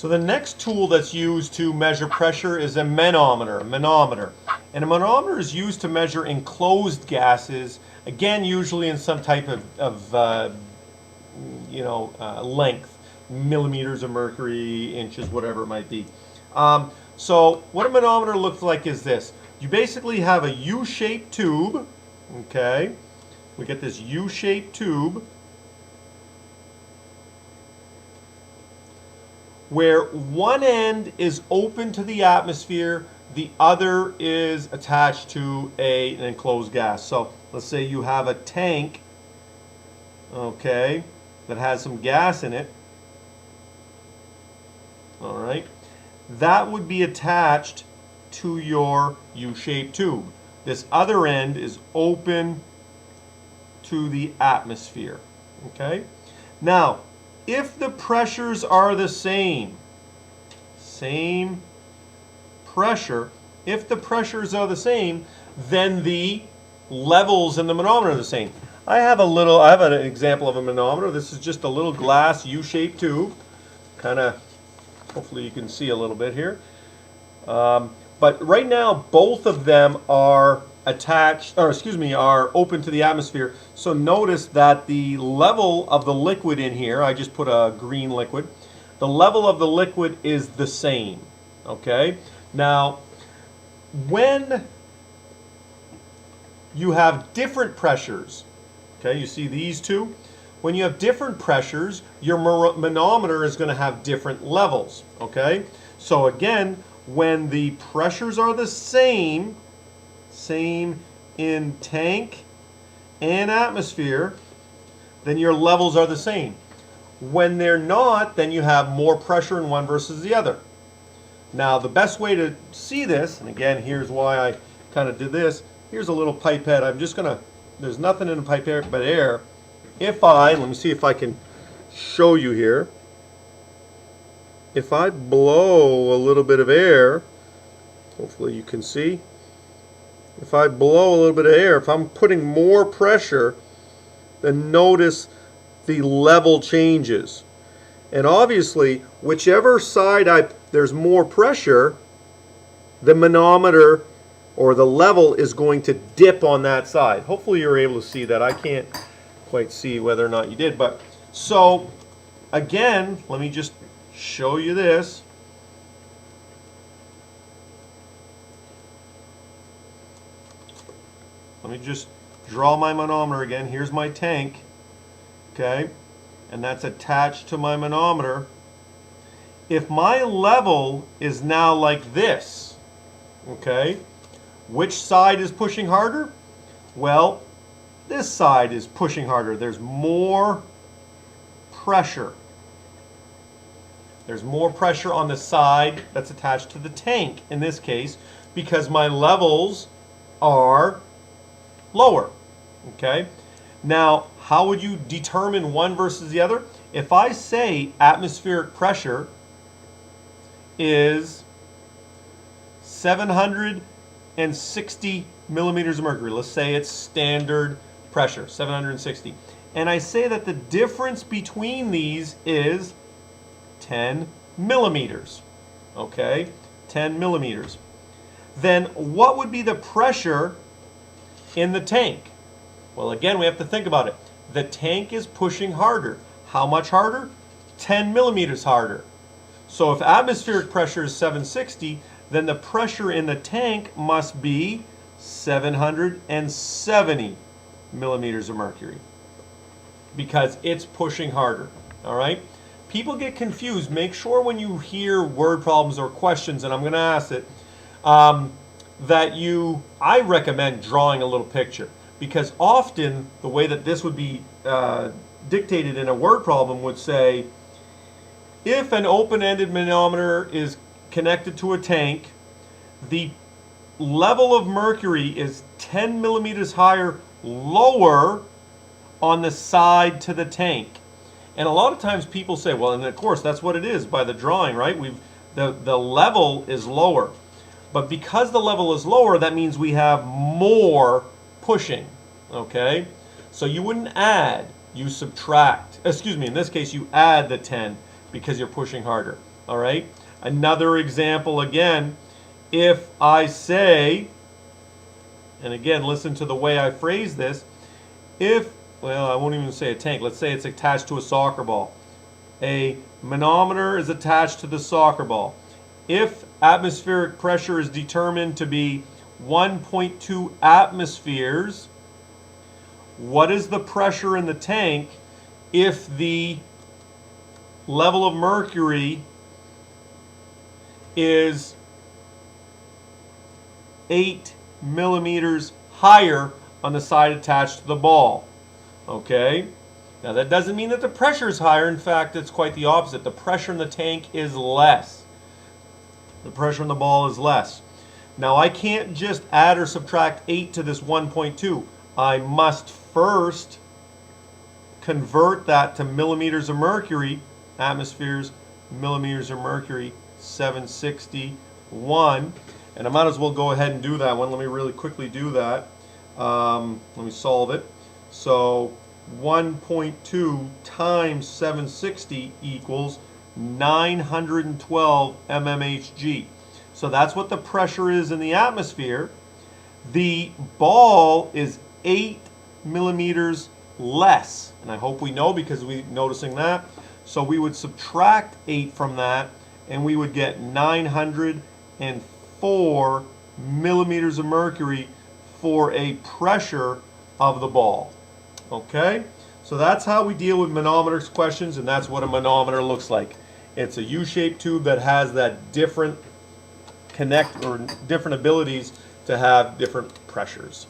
So the next tool that's used to measure pressure is a manometer. And a manometer is used to measure enclosed gases, again, usually in some type of length, millimeters of mercury, inches, whatever it might be. So what a manometer looks like is this. You basically have a U-shaped tube, okay? We get this U-shaped tube where one end is open to the atmosphere, the other is attached to an enclosed gas. So let's say you have a tank, okay, that has some gas in it. All right, that would be attached to your U-shaped tube. This other end is open to the atmosphere, okay? Now, if the pressures are the same pressure, if the pressures are the same, then the levels in the manometer are the same. I have an example of a manometer. This is just a little glass U-shaped tube. Kind of, hopefully you can see a little bit here. But right now, both of them are are open to the atmosphere. So notice that the level of the liquid in here, I just put a green liquid, the level of the liquid is the same, okay? Now, when you have different pressures, okay, you see these two? When you have different pressures, your manometer is going to have different levels, okay? So again, when the pressures are the same in tank and atmosphere, then your levels are the same. When they're not, then you have more pressure in one versus the other. Now, the best way to see this, and again, here's why I kind of did this. Here's a little pipette. There's nothing in the pipette but air. Let me see if I can show you here. If I blow a little bit of air, hopefully you can see. If I blow a little bit of air, if I'm putting more pressure, then notice the level changes. And obviously, whichever side there's more pressure, the manometer or the level is going to dip on that side. Hopefully you're able to see that. I can't quite see whether or not you did. But so again, let me just show you this. Let me just draw my manometer again. Here's my tank, okay, and that's attached to my manometer. If my level is now like this, okay, which side is pushing harder? Well, this side is pushing harder. There's more pressure. There's more pressure on the side that's attached to the tank in this case because my levels are lower, okay? Now, how would you determine one versus the other? If I say atmospheric pressure is 760 millimeters of mercury, let's say it's standard pressure, 760, and I say that the difference between these is 10 millimeters, okay? 10 millimeters. Then what would be the pressure in the tank? Well, again, we have to think about it. The tank is pushing harder. How much harder? 10 millimeters harder. So if atmospheric pressure is 760, then the pressure in the tank must be 770 millimeters of mercury because it's pushing harder, all right? People get confused. Make sure when you hear word problems or questions, and I'm going to ask it, I recommend drawing a little picture because often the way that this would be dictated in a word problem would say, if an open-ended manometer is connected to a tank, the level of mercury is 10 millimeters lower on the side to the tank. And a lot of times people say, well, and of course that's what it is by the drawing, right? The level is lower. But because the level is lower, that means we have more pushing, okay? So you wouldn't add, you subtract. Excuse me, in this case you add the 10 because you're pushing harder. All right. Another example again, if I say, and again, listen to the way I phrase this, well, I won't even say a tank. Let's say it's attached to a soccer ball. A manometer is attached to the soccer ball. If atmospheric pressure is determined to be 1.2 atmospheres, what is the pressure in the tank if the level of mercury is 8 millimeters higher on the side attached to the ball? Okay, now that doesn't mean that the pressure is higher. In fact, it's quite the opposite. The pressure in the tank is less. The pressure in the ball is less. Now I can't just add or subtract 8 to this 1.2. I must first convert that to millimeters of mercury, atmospheres, millimeters of mercury, 761. And I might as well go ahead and do that one. Let me really quickly do that. Let me solve it. So 1.2 times 760 equals 912 mmHg. So that's what the pressure is in the atmosphere. The ball is 8 millimeters less. And I hope we know because we're noticing that. So we would subtract 8 from that and we would get 904 millimeters of mercury for a pressure of the ball. Okay? So that's how we deal with manometers questions, and that's what a manometer looks like. It's a U-shaped tube that has that different different abilities to have different pressures.